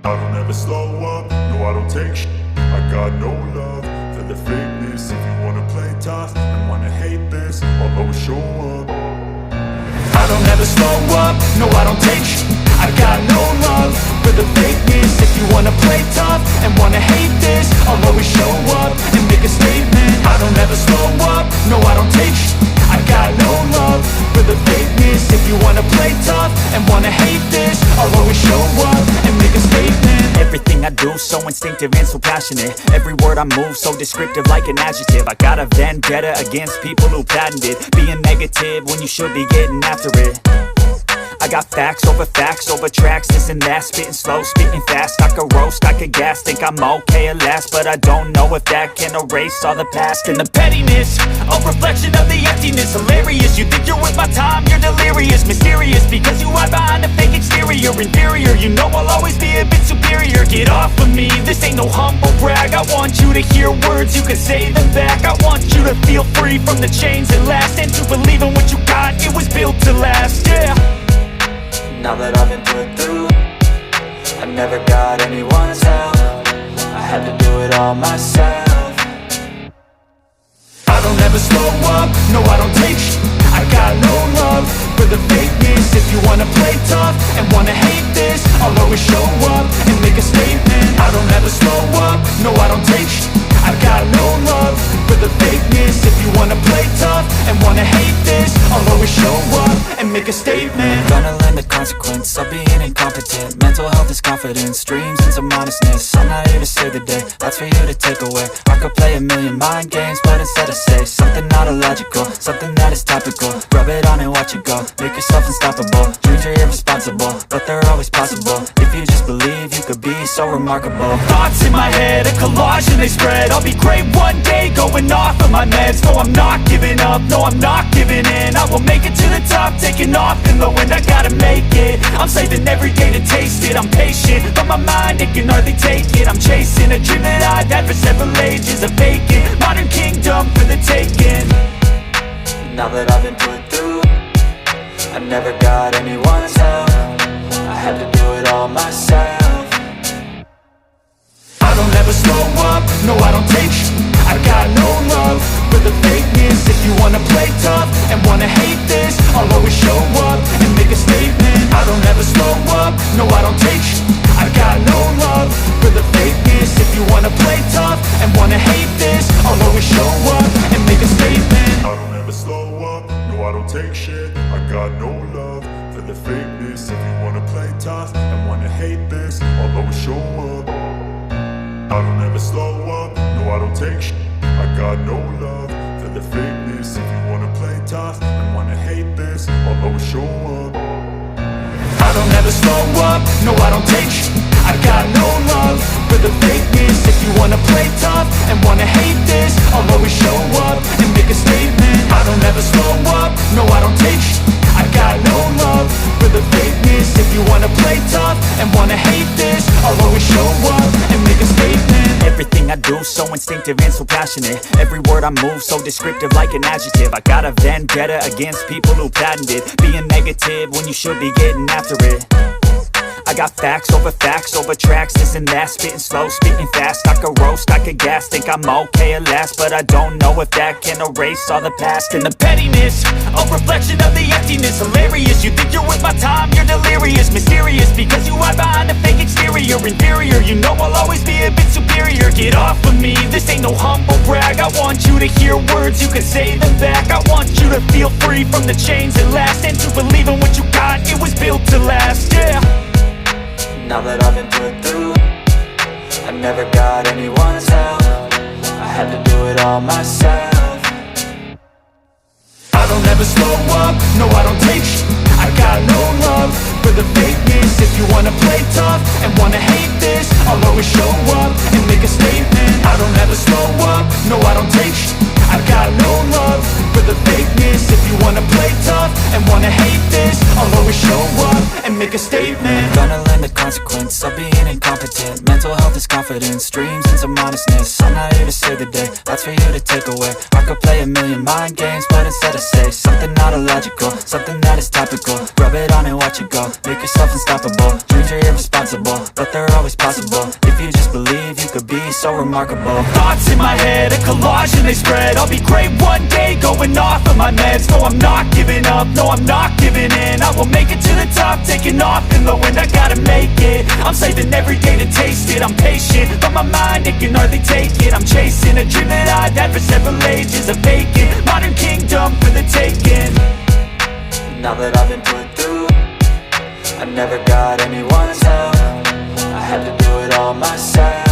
I don't ever slow up, no I don't take shit. I got no love for the fakeness. If you wanna play tough and wanna hate this, I'll always show up. I don't ever slow up, no I don't take shit. I got no love for the fakeness. If you wanna play tough and wanna hate this, I'll always show up and make a statement. I don't ever slow up, no I don't take shit. I got no love for the fakeness. If you wanna play tough and wanna hate this, I'll always show up and make a statement. Everything I do so instinctive and so passionate. Every word I move so descriptive like an adjective. I got a vendetta against people who patented being negative when you should be getting after it. I got facts over tracks, this and that. Spitting slow, spitting fast, I could roast, I could gas. Think I'm okay at last, but I don't know if that can erase all the past. And the pettiness, a reflection of the emptiness. Hilarious, you think you're with my time, you're delirious. Mysterious, because you hide behind a fake exterior. Inferior, you know I'll always be a bit superior. Get off of me, this ain't no humble brag. I want you to hear words, you can say them back. I want you to feel free from the chains that last, and to believe in what you got, it was built to last, yeah. Now that I've been put through, I never got anyone's help. I had to do it all myself. I don't ever slow up, no I don't take shit. I got no love for the fakeness. If you wanna play tough and wanna hate this, I'll always show up and make a statement. I don't ever slow up, no I don't take shit. I got no love for the fakeness. If you wanna play tough and wanna hate this, I'll always show up and make a statement. Gonna learn the consequence of being incompetent. Mental health is confidence, dreams and some honestness. I'm not here to save the day, that's for you to take away. I could play a million mind games, but instead I say something not illogical, something that is topical. Rub it on and watch it go, make yourself unstoppable. Dreams are irresponsible, but they're always possible. If you just believe, you could be so remarkable. Thoughts in my head, a collage and they spread. I'll be great one day, going off of my meds. No, I'm not giving up, no, I'm not giving in. I will make it to the top, taking off in the wind. I gotta make it, I'm saving every day to taste it. I'm patient, but my mind, it can hardly take it. I'm chasing a dream that I've had for several ages. A vacant, modern kingdom for the taking. Now that I've been put through, I never got anyone's help. I had to do it all myself. I don't ever slow up, no I don't take shit. I got no love for the fakeness. If you wanna play tough and wanna hate this, I'll always show up and make a statement. I don't ever slow up, no I don't take shit. I got no love for the fakeness. If you wanna play tough and wanna hate this, I'll always show up and make a statement. I don't ever slow up, no I don't take shit. I got no love for the fakeness. If you wanna play tough and wanna hate this, I'll always show up. I don't ever slow up, no I don't take shit. I got no love for the fakeness. If you wanna play tough and wanna hate this, I'll always show up. I don't ever slow up, no I don't take shit. I got no love for the fakeness. If you wanna play tough and wanna hate this, I'll always show up and make a statement. I don't ever slow up, no I don't take shit. I got no love for the fakeness. If you wanna play tough and wanna hate this, I'll always show up and make a statement. Everything I do so instinctive and so passionate. Every word I move so descriptive like an adjective. I got a vendetta against people who patented being negative when you should be getting after it. I got facts over tracks, this and that. Spitting slow, spitting fast, I could roast, I could gas. Think I'm okay at last, but I don't know if that can erase all the past. And the pettiness, a reflection of the emptiness. Hilarious, you think you're with my time, you're delirious. Mysterious, because you hide behind a fake exterior. Inferior, you know I'll always be a bit superior. Get off of me, this ain't no humble brag. I want you to hear words, you can say them back. I want you to feel free from the chains that last, and to believe in what you got, it was built to last, yeah. Now that I've been put through, I never got anyone's help. I had to do it all myself. I don't ever slow up, no I don't take shit. I got no love for the fakeness. If you wanna play tough and wanna hate this, I'll always show up and make a statement. I don't ever slow up, no I don't take shit. I got no love for the fakeness. If you wanna play tough and wanna hate this, I'll always show up and make a make a statement. Gonna learn the consequence of being incompetent. Mental health is confidence, dreams into modestness. I'm not here to save the day, that's for you to take away. I could play a million mind games, but instead I say something not illogical, something that is topical. Rub it on and watch it go, make yourself unstoppable. Dreams are irresponsible, but they're always possible. If you just believe, you could be so remarkable. Thoughts in my head, a collage and they spread. I'll be great one day, going off of my meds. No, I'm not giving up, no, I'm not giving in. I will make it to the top, taking off in the wind. I gotta make it, I'm saving every day to taste it. I'm patient, but my mind, it can hardly take it. I'm chasing a dream that I've had for several ages. A vacant, modern kingdom for the taking. Now that I've been put through, I never got anyone's help. I had to do it all myself.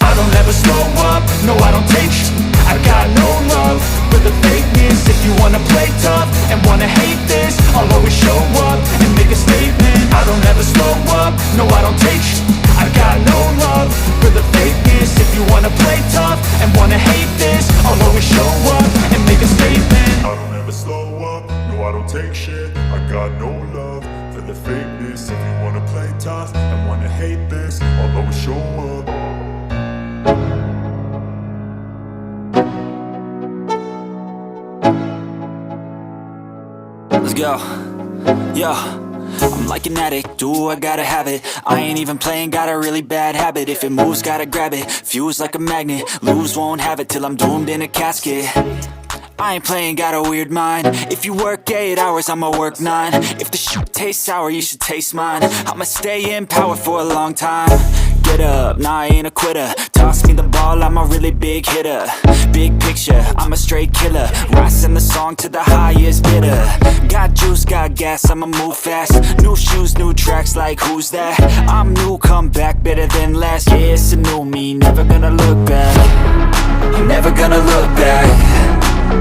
I don't ever slow up, no I don't take sh**. I got no love for the fakeness. If you wanna play tough and wanna hate this, I'll always show up and make a statement. I don't ever slow up, no I don't take sh**. I got no love for the fakeness. If you wanna play tough and wanna hate this, I'll always show up and make a statement. I don't ever slow up, no I don't take shit. I got no love for the fakeness. If you wanna play tough and wanna hate this, I'll always show up. Let's go, yo. I'm like an addict, do I gotta have it. I ain't even playing, got a really bad habit. If it moves, gotta grab it, fuse like a magnet. Lose, won't have it till I'm doomed in a casket. I ain't playing, got a weird mind. If you work 8 hours, I'ma work 9. If the shit tastes sour, you should taste mine. I'ma stay in power for a long time. Get up, nah I ain't a quitter. Toss me the ball, I'm a really big hitter. Big picture, I'm a straight killer. Rising the song to the highest bidder. Got juice, got gas, I'ma move fast. New shoes, new tracks, like who's that? I'm new, come back, better than last. Yeah, it's a new me, never gonna look back. I'm never gonna look back.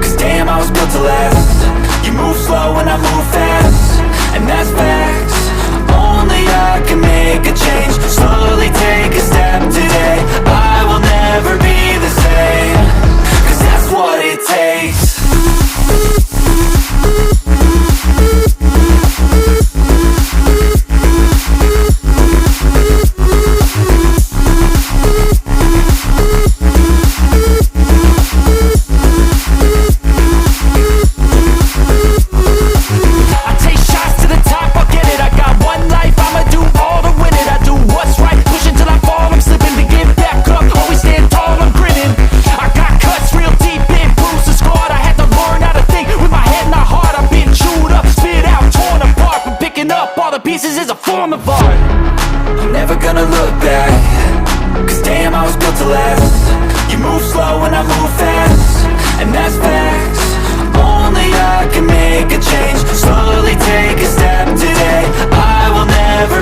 Cause damn, I was built to last. You move slow and I move fast, and that's facts. Only I can make a change. Slowly take a step today. I will never be the same. Cause that's what it takes. Pieces is a form of art. I'm never gonna look back. Cause damn, I was built to last. You move slow and I move fast, and that's facts. Only I can make a change. Slowly take a step today. I will never